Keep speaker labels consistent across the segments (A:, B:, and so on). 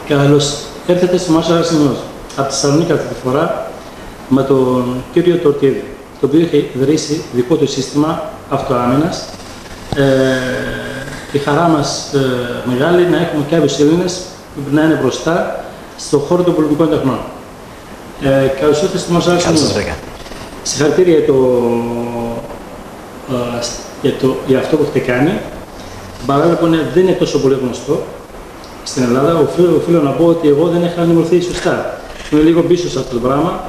A: Καλώς έρθετε στο Martial Arts News. Από τη Θεσσαλονίκη αυτή τη φορά με τον κύριο Τορτίδη, το οποίο έχει ιδρύσει δικό του σύστημα αυτοάμυνας. Η χαρά μας μεγάλη να έχουμε κάποιους Έλληνες που να είναι μπροστά στον χώρο των πολεμικών τεχνών. Καλώς ήρθατε στο Martial Arts News. Συγχαρητήρια για αυτό που έχετε κάνει. Παράλληλα που δεν είναι τόσο πολύ γνωστό στην Ελλάδα, οφείλω να πω ότι εγώ δεν είχα ενημερωθεί σωστά. Είμαι λίγο πίσω σε αυτό το πράγμα.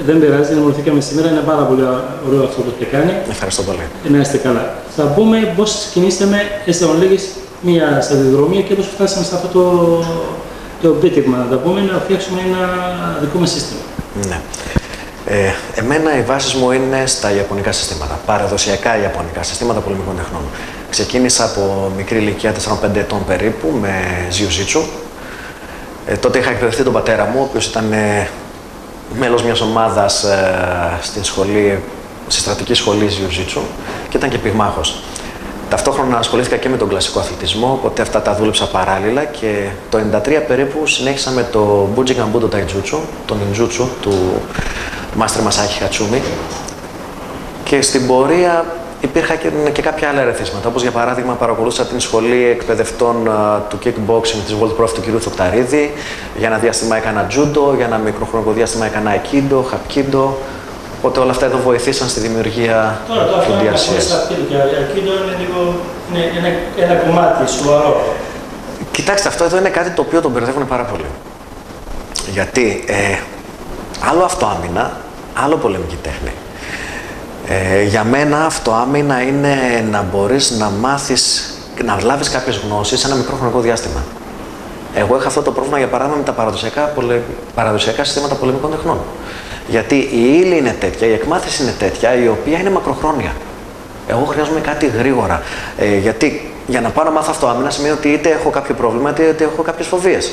A: Δεν πειράζει, ενημερωθήκαμε σήμερα. Είναι πάρα πολύ ωραίο αυτό που έχετε κάνει.
B: Ευχαριστώ πολύ.
A: Να είστε καλά. Θα πούμε πώς ξεκινήσαμε, έστω λίγες, μια σταδιοδρομία και πώς φτάσαμε σε αυτό το επίτευγμα, να τα πούμε, να φτιάξουμε ένα δικό μας σύστημα.
B: Ναι. Εμένα οι βάσεις μου είναι στα ιαπωνικά συστήματα, παραδοσιακά ιαπωνικά συστήματα πολεμικών τεχνών. Ξεκίνησα από μικρή ηλικία 4-5 ετών περίπου με Jiu-Jitsu. Τότε είχα εκπαιδευτεί τον πατέρα μου, ο οποίος ήταν μέλος μιας ομάδας στη στρατική σχολή Jiu-Jitsu και ήταν και πυγμάχος. Ταυτόχρονα ασχολήθηκα και με τον κλασικό αθλητισμό, οπότε αυτά τα δούλεψα παράλληλα και το 1993 περίπου συνέχισα με το Bujinkan Budo Taijutsu, το ninjutsu του Master Masaaki Hatsumi. Και στην πορεία υπήρχαν και κάποια άλλα ερεθίσματα, όπως για παράδειγμα παρακολούθησα την σχολή εκπαιδευτών του kickboxing της World Prof του κ. Θοκταρίδη. Για ένα διάστημα έκανα judo, για ένα μικρό χρονικό διάστημα έκανα aikido, hapkido. Οπότε όλα αυτά εδώ βοηθήσαν στη δημιουργία του DRCS.
A: Τώρα το aikido είναι ένα κομμάτι σοβαρό.
B: Κοιτάξτε, αυτό εδώ είναι κάτι το οποίο τον μπερδεύουν πάρα πολύ. Γιατί άλλο αυτοάμυνα, άλλο πολεμική τέχνη. Για μένα αυτοάμυνα είναι να μπορείς να μάθεις, να λάβεις κάποιες γνώσεις σε ένα μικρό χρονικό διάστημα. Εγώ είχα αυτό το πρόβλημα για παράδειγμα με τα παραδοσιακά συστήματα πολεμικών τεχνών. Γιατί η ύλη είναι τέτοια, η εκμάθηση είναι τέτοια, η οποία είναι μακροχρόνια. Εγώ χρειάζομαι κάτι γρήγορα. Γιατί για να πάω να μάθω αυτοάμυνα σημαίνει ότι είτε έχω κάποιο πρόβλημα, είτε έχω κάποιες φοβίες.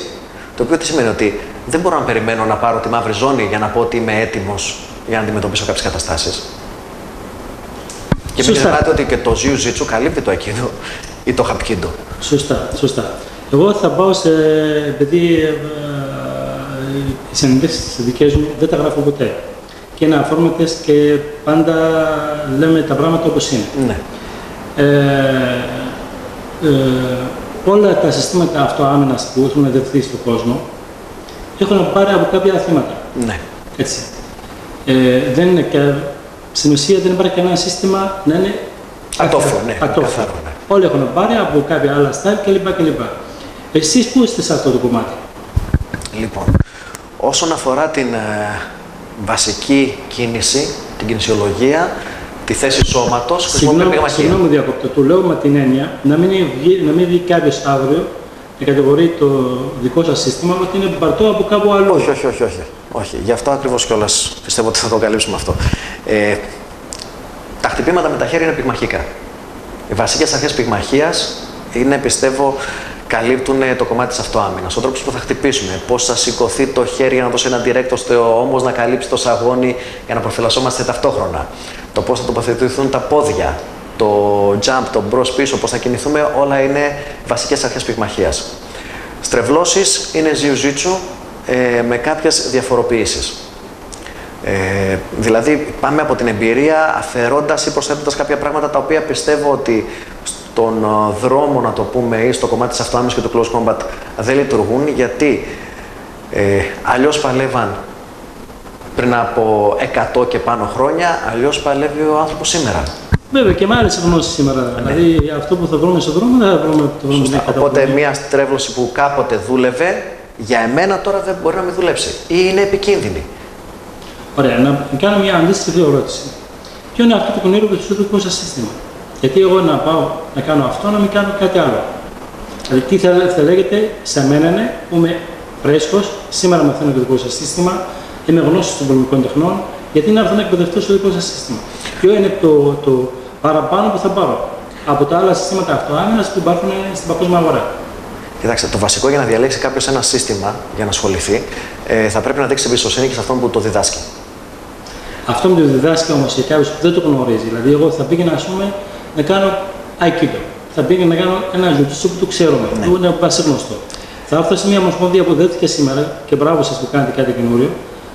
B: Το οποίο τι σημαίνει ότι δεν μπορώ να περιμένω να πάρω τη μαύρη ζώνη για να πω ότι είμαι έτοιμος για να αντιμετωπίσω κάποιες καταστάσεις. Και μην ξεχνάτε ότι και το Jiu-Jitsu καλύπτει το Aikido ή το Hapkido.
A: Σωστά. Εγώ θα πάω επειδή οι συνεντεύξεις τις δικές μου δεν τα γράφω ποτέ. Και είναι αφόρματες και πάντα λέμε τα πράγματα όπως είναι.
B: Ναι.
A: Όλα τα συστήματα αυτοάμυνας που έχουν δεχθεί στον κόσμο έχουν πάρει από κάποια αθλήματα.
B: Ναι.
A: Έτσι. Στην ουσία δεν υπάρχει κανένα σύστημα να είναι
B: ατόφλο. Ναι.
A: Όλοι έχουν πάρει από κάποια άλλα style κλπ. Εσείς πού είστε σε αυτό το κομμάτι?
B: Λοιπόν, όσον αφορά την βασική κίνηση, την κινησιολογία, τη θέση σώματος, χρησιμοποιούμε πυγμαχία.
A: Συγγνώμη διακόπτω, του λέω με την έννοια να μην βγει κάποιος αύριο να κατηγορεί το δικό σας σύστημα ότι είναι παρτό από κάπου αλλού.
B: Όχι. Γι' αυτό ακριβώς κιόλας πιστεύω ότι θα το καλύψουμε αυτό. Τα χτυπήματα με τα χέρια είναι πυγμαχικά. Οι βασικές αρχές πυγμαχίας είναι, πιστεύω, καλύπτουν το κομμάτι της αυτοάμυνας. Ο τρόπος που θα χτυπήσουμε, πώς θα σηκωθεί το χέρι για να δώσει ένα direct ώστε όμως να καλύψει το σαγόνι για να προφυλασσόμαστε ταυτόχρονα. Το πώς θα τοποθετηθούν τα πόδια, το jump, το μπρος-πίσω, πώς θα κινηθούμε, όλα είναι βασικές αρχές πυγμαχίας. Στρεβλώσεις είναι Jiu-Jitsu με κάποιες διαφοροποιήσεις. Δηλαδή πάμε από την εμπειρία αφαιρώντας ή προσθέτοντας κάποια πράγματα τα οποία πιστεύω ότι στον δρόμο, να το πούμε, ή στο κομμάτι της αυτοάμυνας και του close combat δεν λειτουργούν, γιατί αλλιώς παλεύαν πριν από 100 και πάνω χρόνια, αλλιώς παλεύει ο άνθρωπος σήμερα.
A: Βέβαια και με άλλες γνώσεις σήμερα. Ναι. Δηλαδή αυτό που θα βρούμε στον δρόμο δεν θα βρούμε το δρόμο.
B: Οπότε μια στρέβλωση που κάποτε δούλευε, για εμένα τώρα δεν μπορεί να μην δουλέψει ή είναι επικίνδυνη.
A: Ωραία, να κάνω μια αντίστοιχη ερώτηση. Ποιο είναι αυτό το κονίριο του δικού σας σύστημα? Γιατί εγώ να πάω να κάνω αυτό, να μην κάνω κάτι άλλο. Δηλαδή, τι θα λέγεται, σε μένα είναι που είμαι φρέσκος, σήμερα μαθαίνω το δικό σας σύστημα, είμαι γνώστης των πολεμικών τεχνών, γιατί να έρθω να εκπαιδευτώ στο δικό σας σύστημα. Ποιο είναι το παραπάνω που θα πάρω από τα άλλα συστήματα αυτοάμυνας που υπάρχουν στην παγκόσμια αγορά?
B: Κοιτάξτε, το βασικό για να διαλέξει κάποιος ένα σύστημα για να ασχοληθεί, θα πρέπει να δείξει εμπιστοσύνη και σε αυτόν που το διδάσκει.
A: Αυτό με το διδάσκει όμως για κάποιος που δεν το γνωρίζει. Δηλαδή, εγώ θα πήγαινα, ας πούμε, να κάνω Aikido. Θα πήγαινα να κάνω ένα Jiu-Jitsu που το ξέρουμε, που είναι πασίγνωστο. Θα έρθω σε μια ομοσπονδία που δέθηκε σήμερα και μπράβο σας που κάνετε κάτι καινούριο,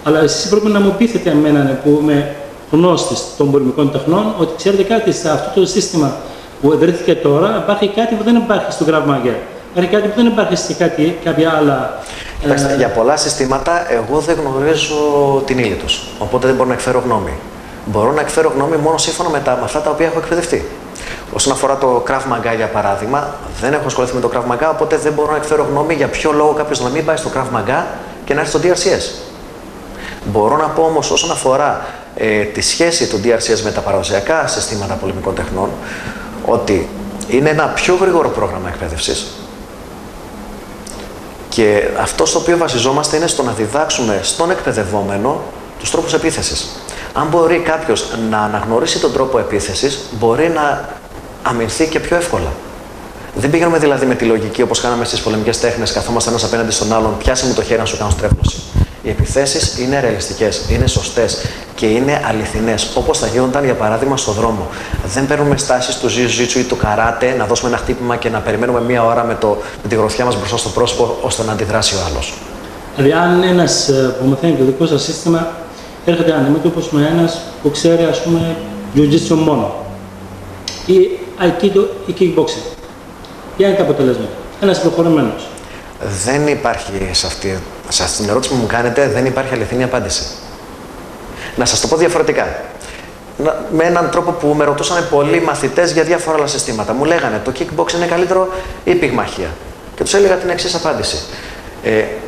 A: αλλά εσείς πρέπει να μου πείθετε εμένα που είμαι γνώστης των πολεμικών τεχνών ότι ξέρετε κάτι, σε αυτό το σύστημα που ιδρύθηκε τώρα υπάρχει κάτι που δεν υπάρχει στο Krav Maga. Υπάρχει κάτι που δεν υπάρχει σε κάποια άλλα.
B: Κοιτάξτε, για πολλά συστήματα εγώ δεν γνωρίζω την ύλη τους. Οπότε δεν μπορώ να εκφέρω γνώμη. Μπορώ να εκφέρω γνώμη μόνο σύμφωνα με αυτά τα οποία έχω εκπαιδευτεί. Όσον αφορά το Krav Maga, για παράδειγμα, δεν έχω ασχοληθεί με το Krav Maga, οπότε δεν μπορώ να εκφέρω γνώμη για ποιο λόγο κάποιος να μην πάει στο Krav Maga και να έρθει στο DRCS. Μπορώ να πω όμως όσον αφορά τη σχέση του DRCS με τα παραδοσιακά συστήματα πολεμικών τεχνών, ότι είναι ένα πιο γρήγορο πρόγραμμα εκπαίδευσης και αυτό στο οποίο βασιζόμαστε είναι στο να διδάξουμε στον εκπαιδευόμενο τους τρόπους επίθεσης. Αν μπορεί κάποιος να αναγνωρίσει τον τρόπο επίθεσης, μπορεί να αμυνθεί και πιο εύκολα. Δεν πηγαίνουμε δηλαδή με τη λογική όπως κάναμε στις πολεμικές τέχνες, καθόμαστε ένας απέναντι στον άλλον, πιάσε μου το χέρι να σου κάνω στρέφωση. Οι επιθέσεις είναι ρεαλιστικές, είναι σωστές και είναι αληθινές, όπως θα γίνονταν για παράδειγμα στο δρόμο. Δεν παίρνουμε στάσεις του jiu-jitsu ή του καράτε, να δώσουμε ένα χτύπημα και να περιμένουμε μία ώρα με τη γροθιά μας μπροστά στο πρόσωπο ώστε να αντιδράσει ο άλλος.
A: Δηλαδή, αν ένας που μαθαίνει το δικό σας σύστημα έρχεται αντιμέτωπος με ένας που ξέρει, ας πούμε, jiu-jitsu μόνο ή aikido ή kickboxing, ποια είναι τα αποτελέσματα? Ένας προχωρημένος.
B: Δεν υπάρχει σε αυτή την ερώτηση που μου κάνετε, δεν υπάρχει αληθινή απάντηση. Να σας το πω διαφορετικά. Με έναν τρόπο που με ρωτούσαν πολλοί μαθητές για διάφορα άλλα συστήματα. Μου λέγανε το kickbox είναι καλύτερο ή η πυγμαχία. Και τους έλεγα την εξής απάντηση.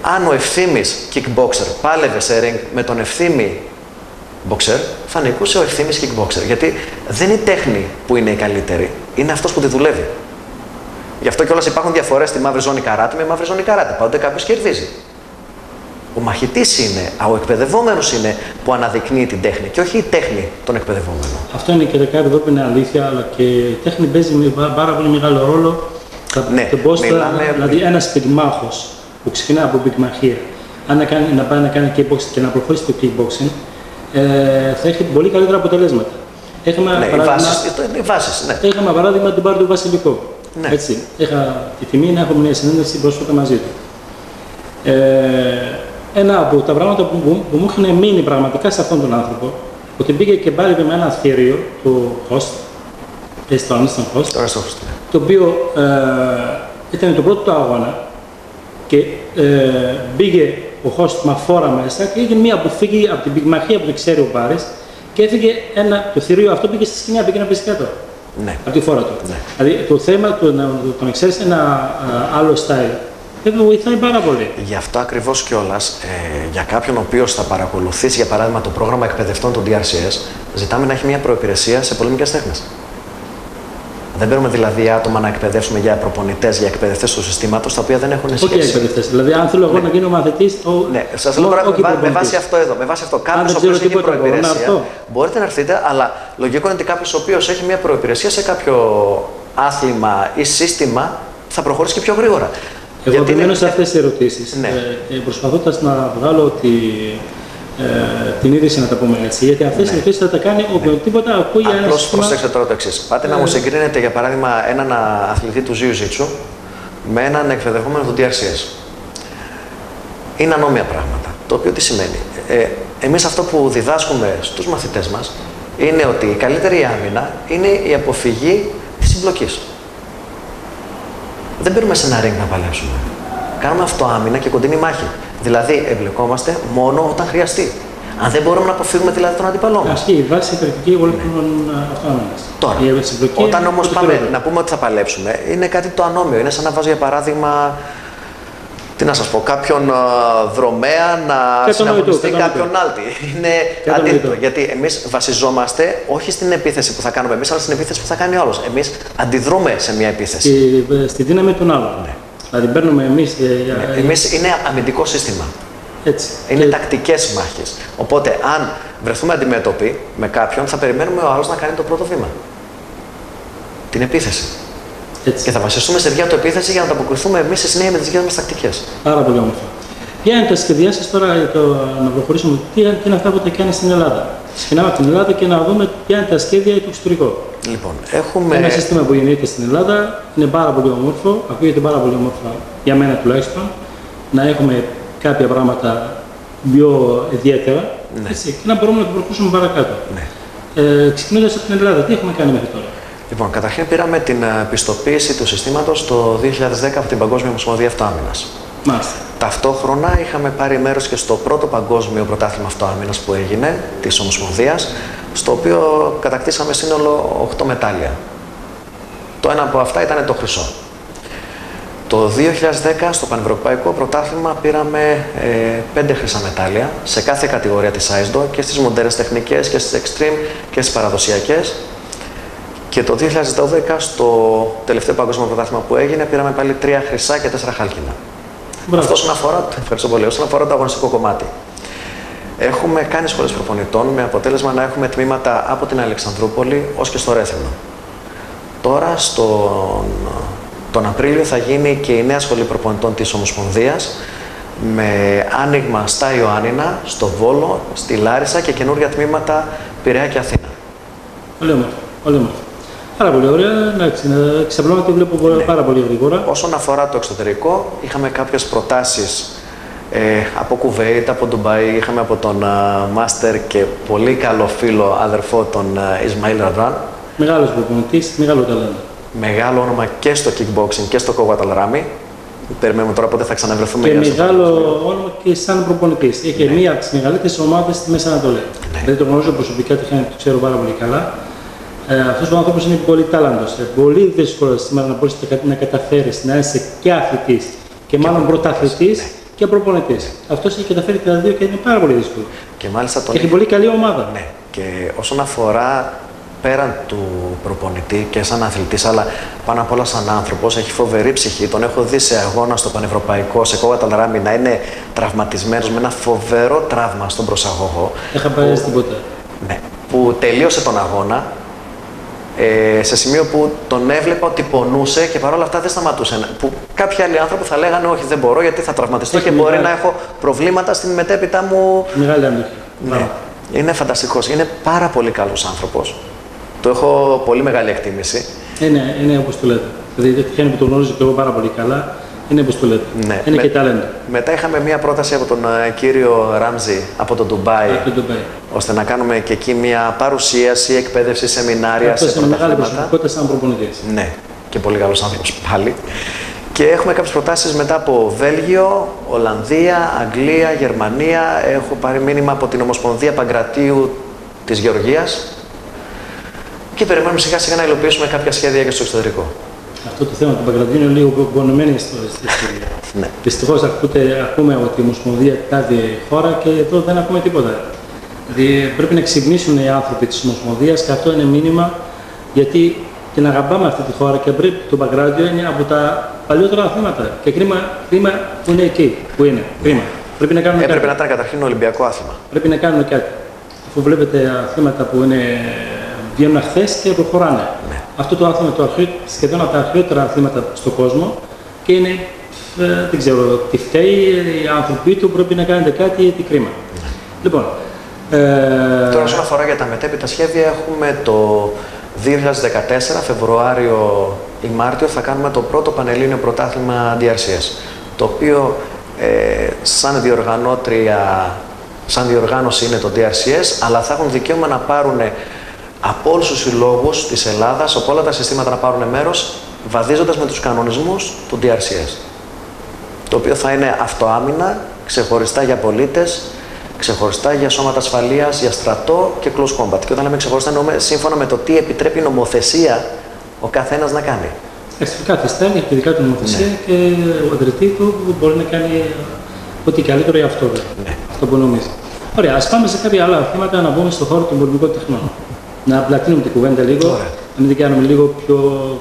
B: Αν ο ευθύμης kickboxer πάλευε σε ring με τον ευθύμη boxer, θα νικούσε ο ευθύμης kickboxer. Γιατί δεν είναι η τέχνη που είναι η καλύτερη, είναι αυτός που τη δουλεύει. Γι' αυτό κιόλας υπάρχουν διαφορές στη μαύρη ζώνη καράτε με μαύρη ζώνη καράτε. Πάντοτε κάποιος κερδίζει. Ο μαχητής είναι, ο εκπαιδευόμενος είναι που αναδεικνύει την τέχνη και όχι η τέχνη των εκπαιδευόμενων.
A: Αυτό είναι και κάτι εδώ που είναι αλήθεια, αλλά και η τέχνη παίζει πάρα πολύ μεγάλο ρόλο.
B: Ναι,
A: δηλαδή, ένας πυγμάχος που ξεκινά από πυγμαχία, αν να πάει να κάνει kickboxing και να προχωρήσει στο kickboxing, θα έχει πολύ καλύτερα αποτελέσματα. Είχαμε παράδειγμα την Πάρη του Βασιλικού.
B: Ναι.
A: Έτσι, είχα τη τιμή να έχω μια συνέντευξη πρόσφατα μαζί του. Ένα από τα πράγματα που μου έχουν μείνει πραγματικά σε αυτόν τον άνθρωπο, ότι πήγε και πάλευε με ένα θηρίο του host, στον host, το οποίο ήταν το πρώτο του αγώνα και μπήκε ο host με φόρα μέσα και έγινε μία αποφύγη από την πυγμαχία που το ξέρει ο Πάρης και έφυγε το θηρίο αυτό, πήγε στη σκηνιά, πήγε να πέσει κάτω.
B: Ναι.
A: Από τη φόρα του.
B: Ναι.
A: Δηλαδή το θέμα του να ξέρεις ένα άλλο style δεν βοηθάει πάρα πολύ.
B: Γι' αυτό ακριβώς κιόλας, για κάποιον ο οποίος θα παρακολουθήσει, για παράδειγμα, το πρόγραμμα εκπαιδευτών του DRCS, ζητάμε να έχει μια προϋπηρεσία σε πολεμικές τέχνες. Δεν παίρνουμε δηλαδή άτομα να εκπαιδεύσουμε για προπονητές, για εκπαιδευτές του συστήματος, τα οποία δεν έχουν σχέση.
A: Όχι εκπαιδευτές. Δηλαδή, αν θέλω εγώ να γίνω μαθητής.
B: Ναι, σας λέω τώρα με βάση αυτό εδώ. Με βάση αυτό, κάποιος ο οποίος έχει προϋπηρεσία. Μπορείτε να έρθετε, αλλά λογικό είναι ότι κάποιος ο οποίος έχει μια προϋπηρεσία σε κάποιο άθλημα ή σύστημα θα προχωρήσει και πιο γρήγορα.
A: Εγώ επιμένω σε αυτές τις ερωτήσεις, ναι. Προσπαθώντας να βγάλω την είδηση, να τα πούμε έτσι. Γιατί αυτές οι ερωτήσεις θα τα κάνει οποιοδήποτε ακούει ένα σύστημα.
B: Απλώς προσέξτε τώρα το εξής. Πάτε να μου συγκρίνετε, για παράδειγμα, έναν αθλητή του jiu-jitsu με έναν εκπαιδευόμενο του DRCS. Είναι ανώμια πράγματα. Το οποίο τι σημαίνει? Εμείς αυτό που διδάσκουμε στους μαθητές μας είναι ότι η καλύτερη άμυνα είναι η αποφυγή της συμπλοκής. Δεν μπαίνουμε σε ένα ring να παλέψουμε. Κάνουμε αυτοάμυνα και κοντινή μάχη. Δηλαδή, εμπλεκόμαστε μόνο όταν χρειαστεί. Αν δεν μπορούμε να αποφύγουμε δηλαδή τον αντίπαλό μας.
A: Αυτή η βάση κριτική των αυτοάμυνας.
B: Τώρα, όταν όμως πάμε να πούμε ότι θα παλέψουμε, είναι κάτι το ανώμιο. Είναι σαν να βάζω για παράδειγμα, τι να σας πω, κάποιον δρομέα να συναγωνιστεί κάποιον άλτη. Είναι αντίθετο. Γιατί εμείς βασιζόμαστε όχι στην επίθεση που θα κάνουμε εμείς, αλλά στην επίθεση που θα κάνει ο άλλος. Εμείς αντιδρούμε σε μια επίθεση.
A: Στη δύναμη των άλλων.
B: Ναι.
A: Δηλαδή παίρνουμε εμείς.
B: Εμείς είναι αμυντικό σύστημα.
A: Έτσι.
B: Είναι τακτικές μάχες. Οπότε, αν βρεθούμε αντιμέτωποι με κάποιον, θα περιμένουμε ο άλλος να κάνει το πρώτο βήμα. Την επίθεση.
A: Έτσι.
B: Και θα βασιστούμε σε διά του επίθεση για να ανταποκριθούμε εμείς στη συνέχεια με τις δικές μας τακτικές.
A: Πάρα πολύ όμορφα. Ποια είναι τα σχέδιά σας τώρα για να προχωρήσουμε? Τι είναι αυτά που τα κάνει στην Ελλάδα? Ξεκινάμε από την Ελλάδα και να δούμε ποια είναι τα σχέδια για το εξωτερικό.
B: Λοιπόν, έχουμε
A: ένα σύστημα που γεννείται στην Ελλάδα, είναι πάρα πολύ όμορφο, ακούγεται πάρα πολύ όμορφα για μένα τουλάχιστον. να έχουμε κάποια πράγματα πιο ιδιαίτερα, έτσι, και να μπορούμε να το προχωρήσουμε παρακάτω. Ξεκινώντας από την Ελλάδα, τι έχουμε κάνει μέχρι τώρα?
B: Λοιπόν, καταρχήν πήραμε την πιστοποίηση του συστήματος το 2010 από την Παγκόσμια Ομοσπονδία Αυτοάμυνας.
A: Μάλιστα.
B: Ταυτόχρονα είχαμε πάρει μέρος και στο πρώτο παγκόσμιο πρωτάθλημα αυτοάμυνας που έγινε, της Ομοσπονδίας, στο οποίο κατακτήσαμε σύνολο 8 μετάλλια. Το ένα από αυτά ήταν το χρυσό. Το 2010 στο Πανευρωπαϊκό Πρωτάθλημα πήραμε 5 χρυσά μετάλλια σε κάθε κατηγορία της ISDO, και στις μοντέρνες τεχνικές και στις extreme και στις παραδοσιακές. Και το 2012 στο τελευταίο παγκόσμιο πρωτάθλημα που έγινε πήραμε πάλι 3 χρυσά και 4 χάλκινα. Αυτό όσον αφορά, ευχαριστώ πολύ, όσον αφορά το αγωνιστικό κομμάτι. Έχουμε κάνει σχολές προπονητών με αποτέλεσμα να έχουμε τμήματα από την Αλεξανδρούπολη ως και στο Ρέθυμνο. Τώρα τον Απρίλιο θα γίνει και η νέα σχολή προπονητών της Ομοσπονδίας με άνοιγμα στα Ιωάννινα, στο Βόλο, στη Λάρισα και καινούργια τμήματα Πειραιά και Αθήνα.
A: Πολύ όμορφο. Πολύ όμορφο. Πάρα πολύ ωραία. Ξαπλώμα το βλέπω πάρα πολύ γρήγορα.
B: Όσον αφορά το εξωτερικό, είχαμε κάποιες προτάσεις από Κουβέιτ, από Ντουμπάι, είχαμε από τον Μάστερ και πολύ καλό φίλο αδερφό τον Ισμαήλ Ραντράν.
A: Μεγάλος προπονητής, μεγάλο ταλέντο.
B: Μεγάλο όνομα και στο kickboxing και στο Κογουαταλράμι. Περιμένουμε τώρα πότε θα ξαναβρεθούμε.
A: Και μεγάλο όνομα και σαν προπονητής. Έχει μία από τις μεγαλύτερες ομάδες στη Μέση Ανατολή. Δηλαδή το γνωρίζω προσωπικά, το ξέρω πάρα πολύ καλά. Αυτός ο άνθρωπος είναι πολύ τάλαντος. Πολύ δύσκολο σήμερα να μπορείς να καταφέρεις να είσαι και αθλητής και μάλλον πρωταθλητής και προπονητής. Αυτός έχει καταφέρει και τα δύο και είναι πάρα πολύ δύσκολο.
B: Και μάλιστα
A: και έχει πολύ καλή ομάδα.
B: Ναι. Και όσον αφορά πέραν του προπονητή και σαν αθλητής, αλλά πάνω απ' όλα σαν άνθρωπος, έχει φοβερή ψυχή. Τον έχω δει σε αγώνα στο Πανευρωπαϊκό, σε Κογουαταλράμι, να είναι τραυματισμένος με ένα φοβερό τραύμα στον προσαγωγό.
A: Δεν είχα πάρει τίποτα.
B: Ναι. Που τελείωσε τον αγώνα. Σε σημείο που τον έβλεπα ότι πονούσε και παρόλα αυτά δεν σταματούσε. Που κάποιοι άλλοι άνθρωποι θα λέγανε όχι, δεν μπορώ γιατί θα τραυματιστώ και μπορεί να έχω προβλήματα στην μετέπειτα μου.
A: Μεγάλη ανοχή.
B: Ναι. Είναι φανταστικός. Είναι πάρα πολύ καλός άνθρωπος. Το έχω πολύ μεγάλη εκτίμηση.
A: Είναι όπως το λέτε. Δηλαδή, τυχαίνει που το γνωρίζω και εγώ πάρα πολύ καλά. Είναι όπως το λέτε.
B: Ναι.
A: Είναι και ταλέντο.
B: Μετά είχαμε μία πρόταση από τον κύριο Ράμζι από το Ντουμπάι, ώστε να κάνουμε και εκεί μία παρουσίαση, εκπαίδευση, σεμινάρια.
A: Αυτό είναι μεγάλη προσωπικότητα σαν προπονητής.
B: Ναι, και πολύ καλός άνθρωπος πάλι. Και έχουμε κάποιες προτάσεις μετά από Βέλγιο, Ολλανδία, Αγγλία, Γερμανία. Έχω πάρει μήνυμα από την Ομοσπονδία Παγκρατίου της Γεωργίας. Και περιμένουμε σιγά σιγά να υλοποιήσουμε κάποια σχέδια και στο εξωτερικό.
A: Αυτό το θέμα του Παγκρατίου είναι λίγο πονεμένη ιστορία.
B: Ναι.
A: Δυστυχώς ακούμε ότι η Ομοσπονδία κάνει χώρα και εδώ δεν ακούμε τίποτα. Δηλαδή πρέπει να ξυπνήσουν οι άνθρωποι της Ομοσπονδίας και αυτό είναι μήνυμα, γιατί την αγαπάμε αυτή τη χώρα και πρέπει το Παγκρατίο είναι από τα παλιότερα αθλήματα. Και κρίμα που είναι εκεί που είναι. Κρίμα. Πρέπει να κάνουμε
B: Έπρεπε να ήταν καταρχήν Ολυμπιακό άθλημα.
A: Πρέπει να κάνουμε κάτι. Αφού βλέπετε αθλήματα που βγαίνουν χθες και προχωράνε.
B: Ναι.
A: Αυτό το άθλημα σχεδόν από τα αρχαιότερα αθλήματα στον κόσμο και είναι, δεν ξέρω τι φταίει, οι άνθρωποι του πρέπει να κάνετε κάτι ή τι κρίμα.
B: Ναι.
A: Λοιπόν,
B: τώρα όσον αφορά για τα μετέπειτα σχέδια, έχουμε το 2014, Φεβρουάριο ή Μάρτιο, θα κάνουμε το πρώτο Πανελλήνιο Πρωτάθλημα DRCS, το οποίο σαν διοργάνωση είναι το DRCS, αλλά θα έχουν δικαίωμα να πάρουν από όλους τους συλλόγους της Ελλάδας, από όλα τα συστήματα να πάρουν μέρος, βαδίζοντας με τους κανονισμούς του DRCS. Το οποίο θα είναι αυτοάμυνα, ξεχωριστά για πολίτες, ξεχωριστά για σώματα ασφαλείας, για στρατό και close combat. Και όταν λέμε ξεχωριστά, εννοούμε σύμφωνα με το τι επιτρέπει η νομοθεσία ο καθένας να κάνει.
A: Κάθε στέλνει έχει τη δικά του νομοθεσία, ναι. Και ο αντρετή του μπορεί να κάνει ό,τι καλύτερο για αυτό. Ναι. Αυτό που νομίζει. Ωραία, ας πάμε σε κάποια άλλα θέματα να μπούμε στον χώρο των πολεμικών τεχνών. Να απλατείνουμε την κουβέντα λίγο, να μην την κάνουμε λίγο πιο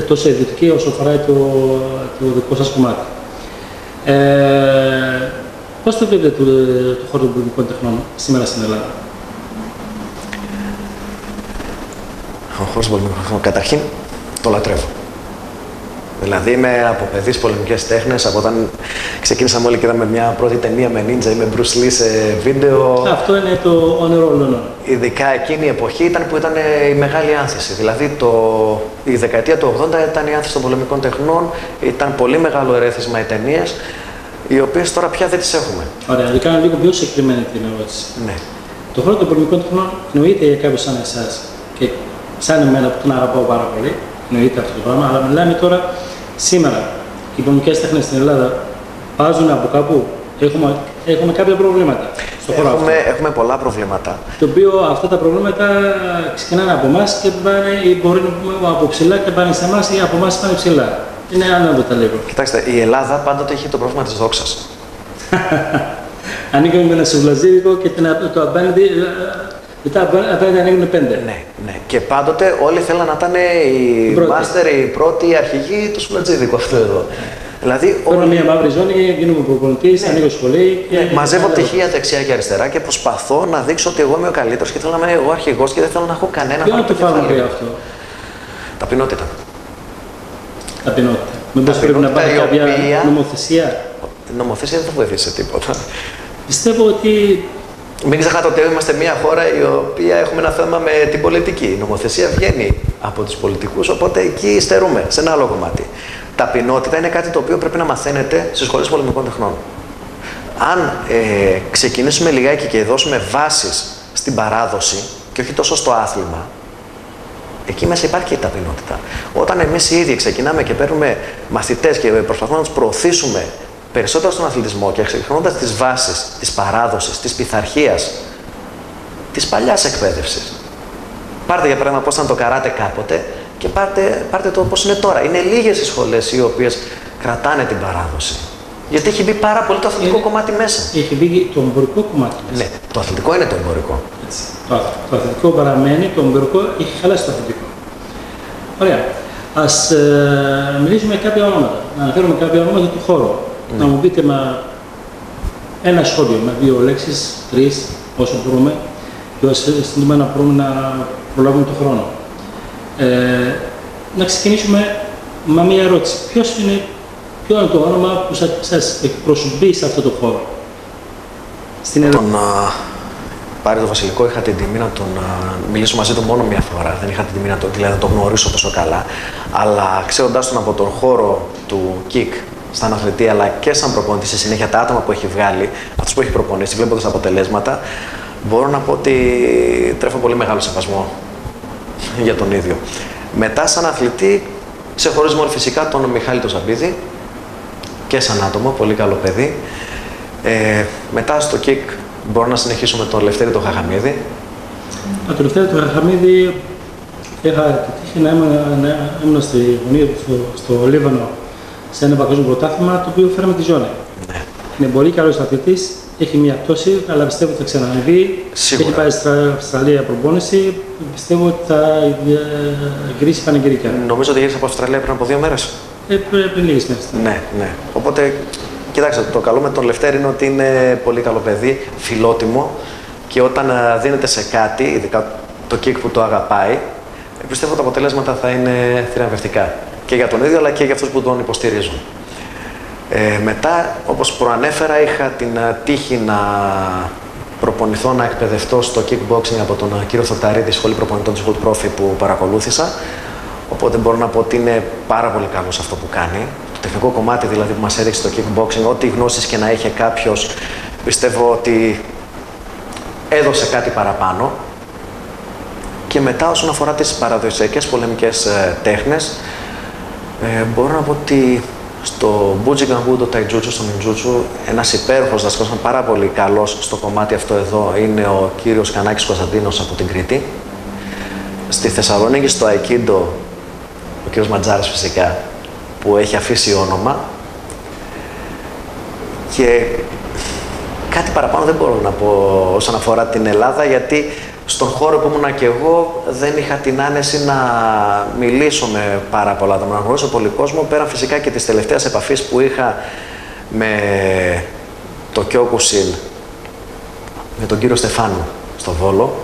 A: τόσο ιδιωτική όσο αφορά το δικό σας κομμάτι. Πώς το βλέπετε το χώρο των πολεμικών τεχνών σήμερα στην Ελλάδα?
B: Ο χώρος των πολεμικών τεχνών, καταρχήν, το λατρεύω. Δηλαδή είμαι από παιδί στις πολεμικές τέχνες, από όταν ξεκίνησαμε όλοι και είδαμε μια πρώτη ταινία με νίντζα ή με Bruce Lee σε βίντεο.
A: Αυτό είναι το όνειρο όλων.
B: Ειδικά εκείνη η εποχή ήταν που ήταν η μεγάλη άνθηση. Δηλαδή η δεκαετία του 80 ήταν η άνθηση των πολεμικών τεχνών, ήταν πολύ μεγάλο ερέθισμα οι ταινίες, οι οποίες τώρα πια δεν τις έχουμε.
A: Ωραία, να κάνω λίγο πιο συγκεκριμένη την ερώτηση.
B: Ναι.
A: Το χώρο των πολεμικών τεχνών εννοείται για κάποιους σαν εσάς και σαν εμένα που τον αγαπάω πάρα πολύ, εννοείται αυτό το πράγμα, αλλά μιλάμε τώρα σήμερα. Οι πολεμικές τέχνες στην Ελλάδα βάζουν από κάπου, έχουμε κάποια προβλήματα στο χώρο αυτό.
B: Έχουμε πολλά προβλήματα.
A: Το οποίο αυτά τα προβλήματα ξεκινάνε από εμάς και πάνε, ή μπορεί να πούμε από ψηλά και πάνε σε εμάς ή από εμάς πάνε ψηλά. Είναι ανάμεικτα λίγο.
B: Κοιτάξτε, η Ελλάδα πάντοτε έχει το πρόβλημα της δόξας.
A: Ανοίγουμε ένα σουβλατζίδικο και το απέναντι, μετά απέναντι ανοίγουν 5.
B: Ναι, ναι. Και πάντοτε όλοι θέλαν να ήταν οι μάστερ, οι πρώτοι, οι αρχηγοί του σουβλατζίδικου αυτό εδώ. Δηλαδή,
A: παίρνω μια μαύρη ζώνη, γίνομαι προπονητής, ναι. Ανοίγω σχολή. Και
B: μαζεύω πτυχία δεξιά και αριστερά και προσπαθώ να δείξω ότι εγώ είμαι ο καλύτερος και θέλω να είμαι εγώ αρχηγός και δεν θέλω να έχω κανένα.
A: Ποιο είναι το φάρμακο αυτό?
B: Ταπεινότητα.
A: Ταπεινότητα. Μήπως πρέπει να πάρει κάποια νομοθεσία?
B: Νομοθεσία δεν θα βοηθήσει σε τίποτα.
A: Πιστεύω ότι.
B: Μην ξεχνάτε ότι είμαστε μια χώρα η οποία έχουμε ένα θέμα με την πολιτική. Η νομοθεσία βγαίνει από τους πολιτικούς, οπότε εκεί στερούμε σε ένα άλλο κομμάτι. Ταπεινότητα είναι κάτι το οποίο πρέπει να μαθαίνετε στις σχολές πολεμικών τεχνών. Αν ξεκινήσουμε λιγάκι και δώσουμε βάσεις στην παράδοση και όχι τόσο στο άθλημα, εκεί μέσα υπάρχει και η ταπεινότητα. Όταν εμείς οι ίδιοι ξεκινάμε και παίρνουμε μαθητές και προσπαθούμε να τους προωθήσουμε περισσότερο στον αθλητισμό και εξεχνώντας τις βάσεις της παράδοσης, της πειθαρχίας, της παλιάς εκπαίδευσης. Πάρτε για παράδειγμα πώς ήταν το καράτε κάποτε και πάρτε το πώς είναι τώρα. Είναι λίγες οι σχολές οι οποίες κρατάνε την παράδοση. Γιατί έχει μπει πάρα πολύ το αθλητικό κομμάτι μέσα.
A: Έχει μπει το εμπορικό κομμάτι μέσα.
B: Ναι, το αθλητικό είναι το εμπορικό.
A: Έτσι. Το αθλητικό παραμένει, το εμπορικό έχει χαλάσει το αθλητικό. Ωραία. Ας μιλήσουμε κάποια ονόματα. Να αναφέρουμε κάποια ονόματα του χώρου. Ναι. Να μου πείτε ένα σχόλιο με 2 λέξεις, 3, όσο μπορούμε, και όσο να μπορούμε να προλάβουμε τον χρόνο. Να ξεκινήσουμε με μια ερώτηση. Ποιο είναι το όνομα που σας εκπροσωπεί σε αυτό το χώρο? Στην Ελλάδα.
B: Πάρει το Βασιλικό, είχα την τιμή να τον μιλήσω μαζί του μόνο μια φορά. Δεν είχα την τιμή να τον γνωρίσω τόσο καλά. Αλλά ξέροντας τον από τον χώρο του ΚΙΚ, σαν αθλητή, αλλά και σαν προπονητή στη συνέχεια, τα άτομα που έχει βγάλει, αυτούς που έχει προπονήσει, βλέποντας τα αποτελέσματα, μπορώ να πω ότι τρέφω πολύ μεγάλο σεβασμό για τον ίδιο. Μετά, σαν αθλητή, ξεχωρίζουμε όλοι φυσικά τον Μιχάλη τον Ζαμπίδη και σαν άτομο, πολύ καλό παιδί. Μετά στο ΚΙΚ μπορώ να συνεχίσω με τον Λευτέρη τον Χαχαμίδη.
A: Το Λευτέρη τον Χαχαμίδη είχα τύχει να ήμουν στη γωνία του στο Λίβανο σε ένα παγκόσμιο πρωτάθλημα το οποίο φέραμε τη ζώνη.
B: Ναι.
A: Είναι πολύ καλός αθλητής, έχει μια πτώση, αλλά πιστεύω ότι θα ξανανεβεί. Έχει πάει στην Αυστραλία προπόνηση, πιστεύω ότι θα γυρίσει πανηγυρικά.
B: Νομίζω ότι γύρισε από Αυστραλία πριν από 2 μέρες.
A: Πριν λίγες μέρες.
B: Ναι, ναι. Οπότε, κοιτάξτε, το καλό με τον Λευτέρη είναι ότι είναι πολύ καλό παιδί, φιλότιμο και όταν δίνεται σε κάτι, ειδικά το kick που το αγαπάει, πιστεύω ότι τα αποτελέσματα θα είναι θριαμβευτικά. Και για τον ίδιο, αλλά και για αυτούς που τον υποστηρίζουν. Μετά, όπως προανέφερα, είχα την τύχη να προπονηθώ, να εκπαιδευτώ στο kickboxing από τον κύριο Θορταρίδη, σχολή προπονητών της World Profi που παρακολούθησα. Οπότε μπορώ να πω ότι είναι πάρα πολύ καλό σε αυτό που κάνει. Το τεχνικό κομμάτι δηλαδή που μας έδειξε το kickboxing, ό,τι γνώσεις και να είχε κάποιος, πιστεύω ότι έδωσε κάτι παραπάνω. Και μετά, όσον αφορά τις παραδοσιακές πολεμικές τέχνες, μπορώ να πω ότι στο Bujinkan-Budo, το Taijutsu, στο Ninjutsu, ένας υπέροχος δασκάλος, πάρα πολύ καλός στο κομμάτι αυτό εδώ, είναι ο κύριος Κανάκης Κωνσταντίνος από την Κρήτη. Στη Θεσσαλονίκη, στο Aikido, ο κύριος Ματζάρης φυσικά, που έχει αφήσει όνομα. Και κάτι παραπάνω δεν μπορώ να πω όσον αφορά την Ελλάδα, γιατί στον χώρο που ήμουνα και εγώ δεν είχα την άνεση να μιλήσω με πάρα πολλά άτομα, να γνωρίσω πολύ κόσμο, πέραν φυσικά και της τελευταίας επαφής που είχα με το Kyokushin, με τον κύριο Στεφάνου στο Βόλο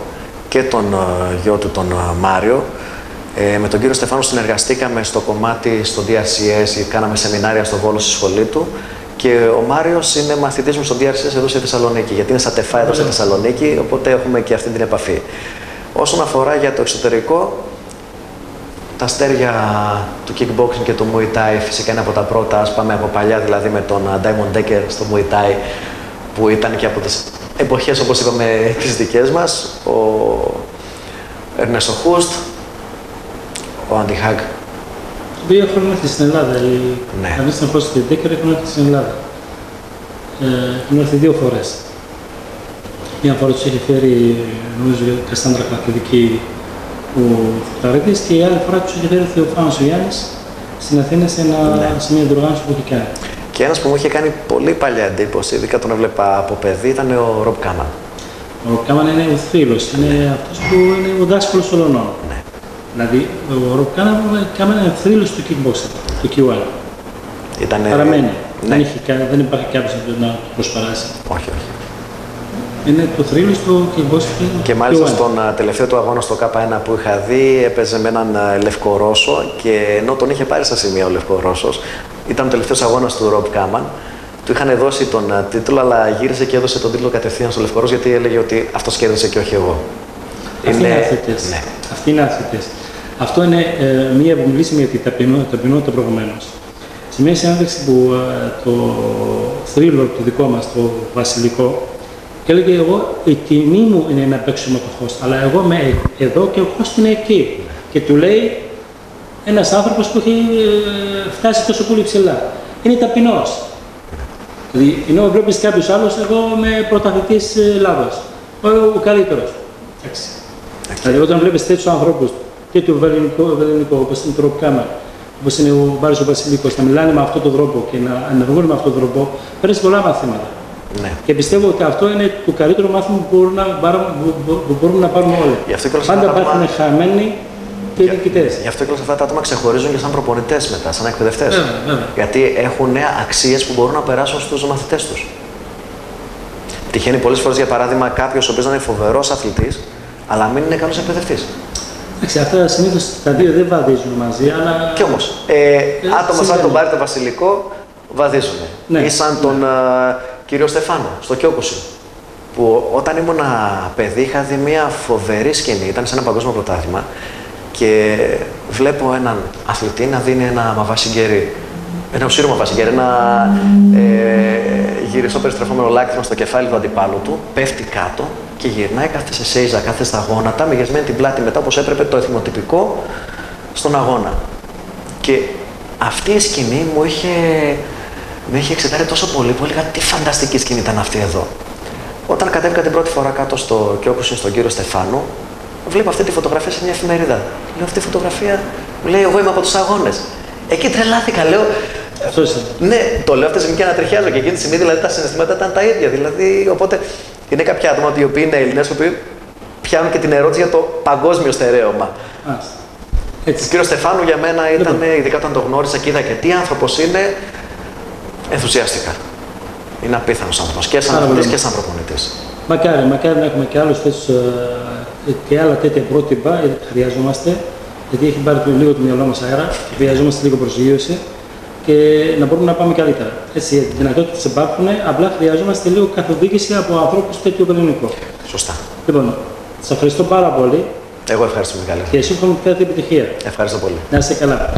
B: και τον γιο του τον Μάριο, Με τον κύριο Στεφάνου συνεργαστήκαμε στο κομμάτι στο DRCS, κάναμε σεμινάρια στο Βόλο στη σχολή του και ο Μάριος είναι μαθητής μου στο DRCS εδώ στη Θεσσαλονίκη, γιατί είναι στα ΤΕΦΑ εδώ στη Θεσσαλονίκη, οπότε έχουμε και αυτή την επαφή. Όσον αφορά για το εξωτερικό, τα αστέρια του kickboxing και του Muay Thai φυσικά είναι από τα πρώτα, ας πάμε από παλιά δηλαδή με τον Diamond Decker στο Muay Thai που ήταν και από τις εποχές όπως είπαμε τις δικές μας, ο Ernesto Hust, ο Andy Hag.
A: Οι οποίοι έχουν έρθει στην Ελλάδα. Εμείς στην χώρα στην Decker έχουν έρθει στην Ελλάδα. Έχουν έρθει 2 φορές. Μια φορά τους έχει φέρει, νομίζω, η Καστάνδρα Κρατηδική ο Φωταρίτης και η άλλη φορά τους έχει φέρει ο Θεοφάνος ο Γιάννης στην Αθήνα σε μια διοργάνωση που έχει κάνει.
B: Και ένας που μου είχε κάνει πολύ παλιά εντύπωση, ειδικά τον έβλεπα από παιδί, ήταν ο Rob Kaman.
A: Ο Rob Kaman είναι ο θρύλος, είναι αυτός που είναι ο δάσκαλος ολονών.
B: Ναι.
A: Δηλαδή, ο Rob Kaman είναι θρύλος του kickboxing, του Q1. Παραμένει.
B: Ναι.
A: Δεν υπάρχει κάποιος να το προσπαράσει.
B: Όχι, όχι.
A: Είναι το θρύλος του kickboxing.
B: Και μάλιστα στον τελευταίο του αγώνα στο K1 που είχα δει, έπαιζε με έναν Λευκορώσο και ενώ τον είχε πάρει στα σημεία ο Λευκορώσος, ήταν ο τελευταίος αγώνας του Rob Kaman. Του είχαν δώσει τον τίτλο, αλλά γύρισε και έδωσε τον τίτλο κατευθείαν στο Λευκορώσο γιατί έλεγε ότι αυτός κέρδισε και όχι εγώ.
A: Αυτοί είναι άθλητες. Ναι. Αυτοί είναι άθλητες. Αυτό είναι μία που μιλήσαμε για την ταπεινότητα προηγουμένως. Σε μια συνέντευξη που το θρύλο το δικό μας, το βασιλικό, έλεγε εγώ η τιμή μου είναι να παίξω με το host, αλλά εγώ είμαι εδώ και ο host είναι εκεί. Και του λέει ένας άνθρωπος που έχει φτάσει τόσο πολύ ψηλά. Είναι ταπεινός. Δηλαδή, ενώ βλέπεις κάποιους άλλους, εγώ είμαι πρωταθλητής Ελλάδος. Ο καλύτερος. Εντάξει. Δηλαδή, όταν βλέπεις τέτοιους ανθρώπους, και του βελληνικού, όπως είναι το Rob Kaman, όπως είναι ο Μπάρης ο Βασιλικός, να μιλάνε με αυτόν τον τρόπο και να ενεργούν με αυτόν τον τρόπο, παίρνεις πολλά μαθήματα.
B: Ναι.
A: Και πιστεύω ότι αυτό είναι το καλύτερο μάθημα που μπορούμε να πάρουμε όλοι. Πάντα υπάρχουν χαμένοι και νικητές.
B: Γι' αυτό και όλα αυτά τα άτομα ξεχωρίζουν και σαν προπονητές μετά, σαν εκπαιδευτές. Γιατί έχουν αξίες που μπορούν να περάσουν στους μαθητές τους. Τυχαίνει πολλές φορές, για παράδειγμα, κάποιος ο οποίος να είναι φοβερός αθλητής, αλλά μην είναι καλός εκπαιδευτής.
A: Εντάξει, αυτά συνήθως τα δύο δεν βαδίζουν μαζί, αλλά.
B: Κι όμως, άτομα σαν τον Μπάρη το Βασιλικό βαδίζουν.
A: Ναι.
B: Ή σαν τον κύριο Στεφάνο στο Κιόκουσιν. Που όταν ήμουν παιδί είχα δει μια φοβερή σκηνή, ήταν σε ένα παγκόσμιο πρωτάθλημα και βλέπω έναν αθλητή να δίνει ένα μαβασιγκέρι, ένα ουσίρο μαβασιγκέρι, ένα γυριστό περιστρεφόμενο λάκτισμα στο κεφάλι του αντιπάλου του, πέφτει κάτω και γυρνάει, κάθεται σε σέιζα, κάθεται στα γόνατα, με γεσμένη την πλάτη μετά όπως έπρεπε, το εθιμοτυπικό στον αγώνα. Και αυτή η σκηνή με είχε εξετάρει τόσο πολύ που έλεγα τι φανταστική σκηνή ήταν αυτή εδώ. Όταν κατέβηκα την πρώτη φορά κάτω στο Κιόκουσιν στον κύριο Στεφάνου, βλέπω αυτή τη φωτογραφία σε μια εφημερίδα. Λέω αυτή η φωτογραφία, μου λέει εγώ είμαι από τους αγώνες. Εκεί τρελάθηκα, λέω.
A: Αυτός είναι.
B: Ναι, το λέω αυτή τη στιγμή και ανατριχιάζω και εκείνη τη στιγμή δηλαδή τα συναισθήματα ήταν τα ίδια. Δηλαδή, οπότε είναι κάποια άτομα οι οποίοι είναι Έλληνες, οι οποίοι πιάνουν και την ερώτηση για το παγκόσμιο στερέωμα. Ο κύριο Στεφάνου για μένα ήταν, ειδικά όταν το γνώρισα και είδα και τι άνθρωπος είναι, ενθουσιάστηκα. Είναι απίθανος άνθρωπος και σαν αθλητής και σαν προπονητής.
A: Μακάρι να έχουμε και άλλους και άλλα τέτοια πρότυπα, χρειαζόμαστε, γιατί έχει πάρει λίγο το μυαλό μας αέρα και χρειαζόμαστε λίγο προσγείωση και να μπορούμε να πάμε καλύτερα. Έτσι, οι δυνατότητες υπάρχουν, απλά χρειαζόμαστε λίγο καθοδήγηση από ανθρώπους τέτοιου ελληνικού.
B: Σωστά.
A: Λοιπόν, σας ευχαριστώ πάρα πολύ.
B: Εγώ ευχαριστώ, Μιχάλη.
A: Και εσύ εύχομαι κάθε επιτυχία.
B: Ευχαριστώ πολύ.
A: Να είστε καλά.